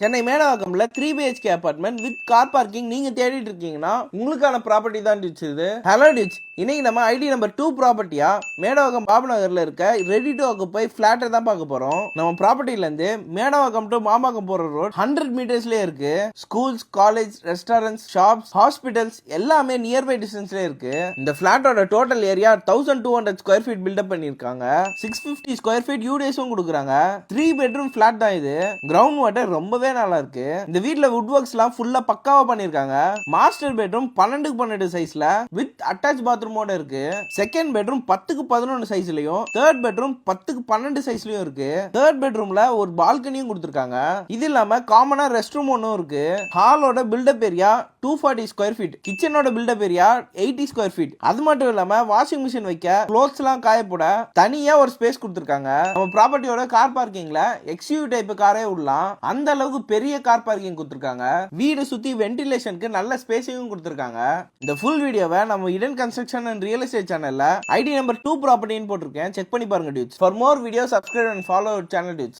சென்னை மேடவாக்கம்ல 3 BHK apartment with car parking நீங்க தேடிட்டு இருக்கீங்கன்னா உங்களுக்கான ப்ராப்பர்ட்டி தான் டிச்சுது. ஹலோ டிச், இன்னைக்கு நம்ம ஐடி நம்பர் 2 ப்ராப்பர்ட்டியா மேடவாக்கம் பாபநகர்ல இருக்க ரெடி டு ஆக்குபை ஃபிளாட்டை தான் பார்க்க போறோம். நம்ம ப்ராப்பர்ட்டில இருந்து மேடவாக்கம் டு மாம்பாக்கம் போற ரோட் 100 மீட்டர்ஸ்லயே இருக்கு. Schools, college, restaurants, shops, hospitals எல்லாமே நியர்பை டிஸ்டன்ஸ்ல இருக்கு. இந்த ஃபிளாட்டோட total area 1200 square feet built up பண்ணிருக்காங்க. 650 ஸ்கொயர் ஃபீட் யூடேஸும் கொடுக்குறாங்க. 3 பெட்ரூம் ஃபிளாட் தான் இது. கிரவுண்ட் வாட்டர் ரொம்பவே நல்லா இருக்கு. இந்த வீட்ல வுட் ஒர்க்ஸ்லாம் ஃபுல்லா பக்காவா பண்ணிருக்காங்க. மாஸ்டர் பெட்ரூம் 12x12 சைஸ்ல வித் அட்டாச் பாத்ரூமோட இருக்கு. செகண்ட் பெட்ரூம் 10x11 சைஸ்லயும், தேர்ட் பெட்ரூம் 10x12 சைஸ்லயும் இருக்கு. தேர்ட் பெட்ரூம்ல ஒரு பால்கனியும் கொடுத்திருக்காங்க. இது இல்லாம காமனா ரெஸ்ட் ரூம் ஒன்னும் இருக்கு. ஹாலோட பில்டப் ஏரியா 240 ஸ்கொயர் ஃபீட், கிச்சனோட பில்டப் ஏரியா 80 ஸ்கொயர் ஃபீட். அது மட்டும் இல்லாம வாஷிங் மிஷின் வைக்க, க்ளோத்ஸ் எல்லாம் காய போட தனியா ஒரு ஸ்பேஸ் கொடுத்திருக்காங்க. நம்ம ப்ராப்பர்ட்டியோட கார் பார்க்கிங்ல எக்ஸ்யூவி டைப் காரே விடலாம். அந்த அளவுக்கு பெரிய கார் பார்க்கிங் கொடுத்திருக்காங்க. வீடு சுத்தி வென்டிலேஷனுக்கு நல்ல ஸ்பேஸையும் கொடுத்திருக்காங்க. இந்த ஃபுல் வீடியோவை நம்ம இடன் கன்ஸ்ட்ரக்ஷன் அண்ட் ரியல் எஸ்டேட் சேனல்ல ஐடி நம்பர் 2 ப்ராப்பர்ட்டின்னு போட்டிருக்கேன். செக் பண்ணி பாருங்க dudes. For more video subscribe and follow channel dudes.